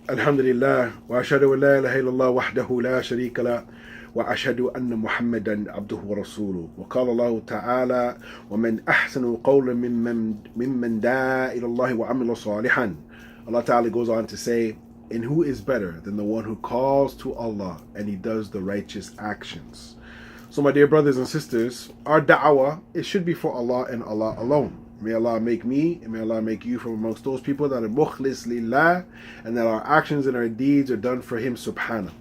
الحمد لله وأشهد أن لا إله إلا الله وحده لا شريك له وأشهد أن محمدا عبده ورسوله وقال الله تعالى ومن أحسن قولا ممن دعا إلى الله وعمل صالحا. Allah Ta'ala goes on to say, and who is better than the one who calls to Allah and he does the righteous actions. So my dear brothers and sisters, our da'wah, it should be for Allah and Allah alone. May Allah make me and may Allah make you from amongst those people that are mukhlis lillah and that our actions and our deeds are done for Him subhanahu.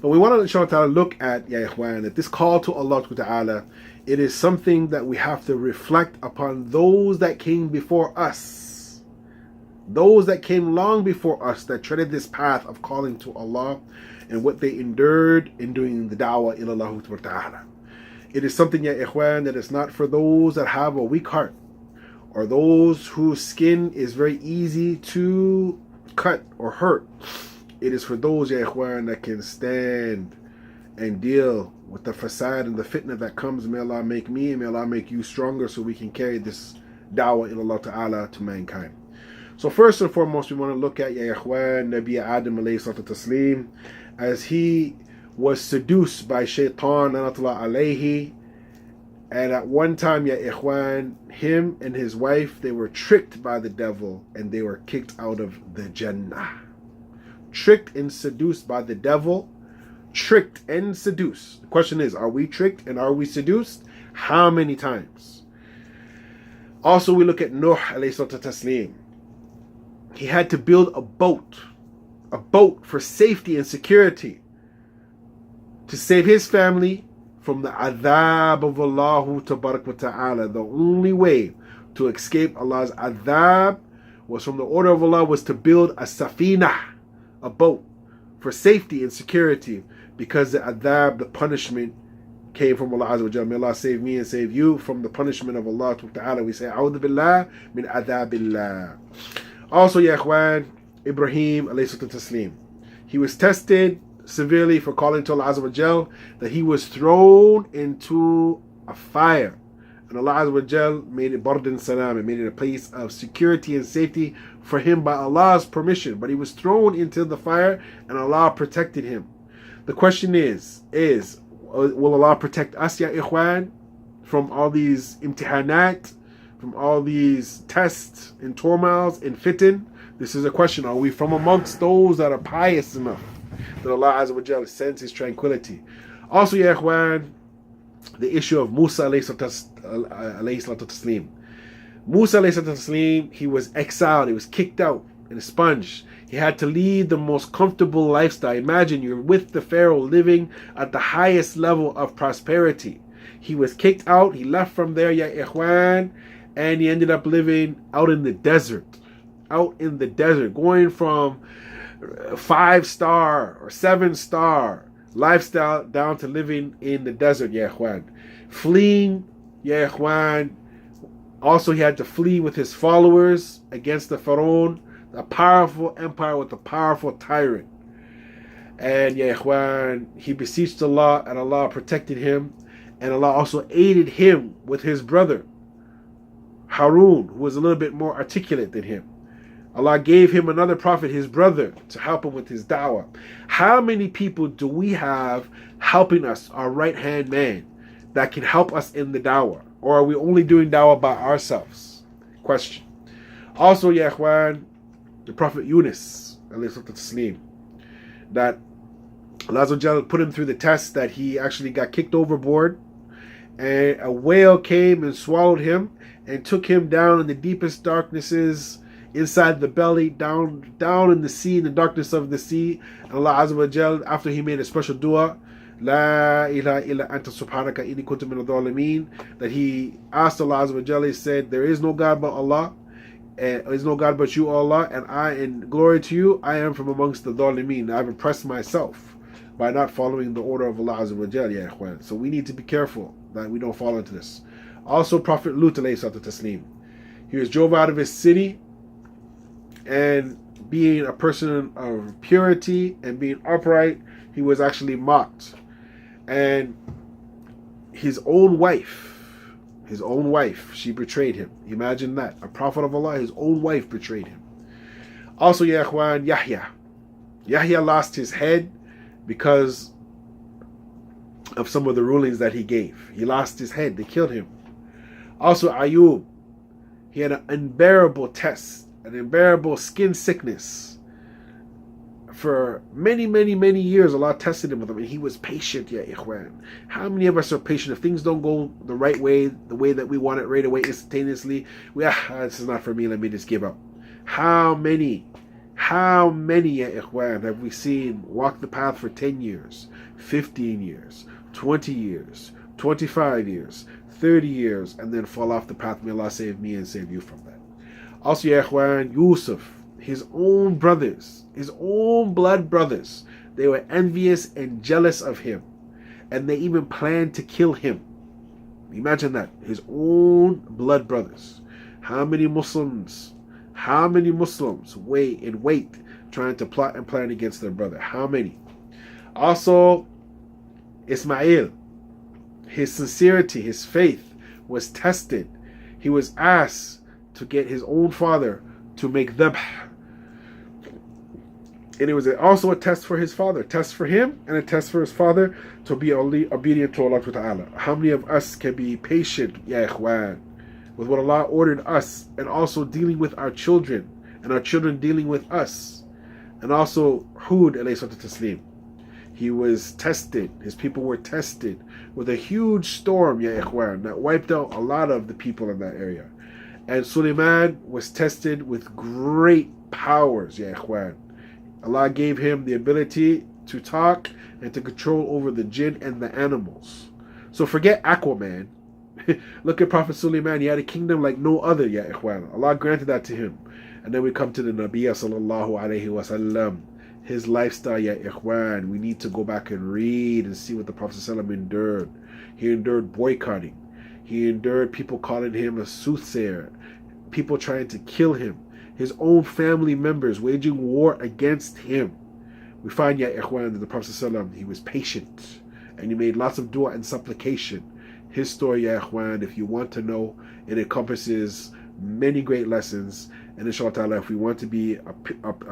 But we want to inshallah look at, ya ikhwan, that this call to Allah ta'ala, it is something that we have to reflect upon those that came before us. Those that came long before us that treaded this path of calling to Allah and what they endured in doing the da'wah ilallah ta'ala. It is something, ya ikhwan, that is not for those that have a weak heart, or those whose skin is very easy to cut or hurt. It is for those, ya ikhwan, that can stand and deal with the fasad and the fitna that comes. May Allah make me and may Allah make you stronger so we can carry this da'wah ilallah ta'ala to mankind. So first and foremost, we want to look at, ya ikhwan, Nabi Adam alayhi salatu taslim, as he was seduced by shaitan lanatullah alayhi. And at one time, ya ikhwan, him and his wife, they were tricked by the devil and they were kicked out of the Jannah. Tricked and seduced by the devil. Tricked and seduced. The question is, are we tricked and are we seduced? How many times? Also, we look at Nuh alayhi salatu taslim. He had to build a boat for safety and security to save his family from the adhab of Allah tabarak wa ta'ala. The only way to escape Allah's adhab was from the order of Allah was to build a safina, a boat for safety and security, because the adhab, the punishment, came from Allah Azza wa Jalla. May Allah save me and save you from the punishment of Allah ta'ala. We say, A'udhu billah min adhabillah. Also, ya ikhwan, Ibrahim alayhi salatu taslim, he was tested severely for calling to Allah Azza wa Jal, that he was thrown into a fire, and Allah Azza wa Jal made it bardan salam, and made it a place of security and safety for him by Allah's permission. But he was thrown into the fire and Allah protected him. The question is will Allah protect us, ya ikhwan, from all these imtihanat, from all these tests and turmoils and fitan? This is a question. Are we from amongst those that are pious enough that Allah Azza wa Jalla sends His tranquility? Also, ya ikhwan, the issue of Musa alayhi salatu taslim. Musa alayhi salatu taslim, he was exiled, he was kicked out and expunged. He had to lead the most comfortable lifestyle. Imagine you're with the Pharaoh living at the highest level of prosperity. He was kicked out, he left from there, ya ikhwan, and he ended up living out in the desert. Out in the desert, going from 5-star or 7-star lifestyle down to living in the desert, ya ikhwan. Fleeing, ya ikhwan. Also, he had to flee with his followers against the Pharaoh, a powerful empire with a powerful tyrant. And ya ikhwan, he beseeched Allah and Allah protected him. And Allah also aided him with his brother, Harun, who was a little bit more articulate than him. Allah gave him another prophet, his brother, to help him with his da'wah. How many people do we have helping us, our right-hand man, that can help us in the da'wah? Or are we only doing da'wah by ourselves? Question. Also, ya ikhwan, the Prophet Yunus, that Allah Azza wa Jalla put him through the test that he actually got kicked overboard, and a whale came and swallowed him and took him down in the deepest darknesses, inside the belly, down in the sea, in the darkness of the sea. And Allah Azza wa Jal, after he made a special dua, La ilaha illa anta subhanaka inni kuntu min adh-dhalimin, that he asked Allah Azza wa Jal, he said, there is no God but Allah, and there is no God but you, Allah, and I, in glory to you, I am from amongst the dhalimin. I've impressed myself by not following the order of Allah Azza wa Jal, ya ikhwan. So we need to be careful that we don't fall into this. Also, Prophet Lut alayhi salatu taslim, he was drove out of his city, and being a person of purity and being upright, he was actually mocked. And his own wife, she betrayed him. Imagine that. A prophet of Allah, his own wife betrayed him. Also, ya ikhwan, Yahya. Yahya lost his head because of some of the rulings that he gave. He lost his head. They killed him. Also, Ayub. He had an unbearable test, an unbearable skin sickness. For many, many, many years, Allah tested him with them, and he was patient, ya ikhwan. How many of us are patient? If things don't go the right way, the way that we want it right away, instantaneously, this is not for me, let me just give up. How many, ya ikhwan, have we seen walk the path for 10 years, 15 years, 20 years, 25 years, 30 years, and then fall off the path? May Allah save me and save you from that. Also, ya ikhwan, Yusuf, his own brothers, his own blood brothers, they were envious and jealous of him, and they even planned to kill him. Imagine that. His own blood brothers. How many Muslims wait trying to plot and plan against their brother? How many? Also, Ismail, his sincerity, his faith was tested. He was asked to get his own father to make dhabh. And it was also a test for his father, a test for him and a test for his father to be obedient to Allah Ta'ala. How many of us can be patient, ya ikhwan, with what Allah ordered us, and also dealing with our children, and our children dealing with us? And also Hud alayhi salatu taslim. He was tested, his people were tested with a huge storm, ya ikhwan, that wiped out a lot of the people in that area. And Sulayman was tested with great powers, ya ikhwan. Allah gave him the ability to talk and to control over the jinn and the animals. So forget Aquaman. Look at Prophet Sulayman. He had a kingdom like no other, ya ikhwan. Allah granted that to him. And then we come to the Nabi sallallahu alayhi wasallam. His lifestyle, ya ikhwan. We need to go back and read and see what the Prophet sallallahu endured. He endured boycotting. He endured people calling him a soothsayer. People trying to kill him. His own family members waging war against him. We find, ya ikhwan, that the Prophet ﷺ, he was patient, and he made lots of dua and supplication. His story, ya ikhwan, if you want to know, it encompasses many great lessons. And inshallah ta'ala, if we want to be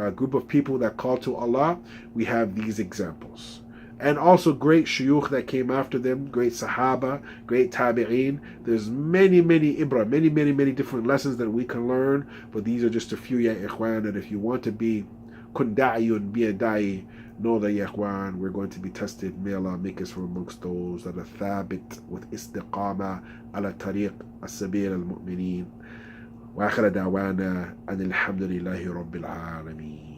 a group of people that call to Allah, we have these examples. And also great shuyukh that came after them, great sahaba, great tabi'een. There's many, many ibra, many different lessons that we can learn. But these are just a few, ya ikhwan. And if you want to be kun da'iyun, be a da'i, know that, ya ikhwan, we're going to be tested. May Allah make us from amongst those that are thabit with istiqama ala tariq as-sabil al-mu'mineen. Wa akhira da'wana an alhamdulillahi rabbil alameen.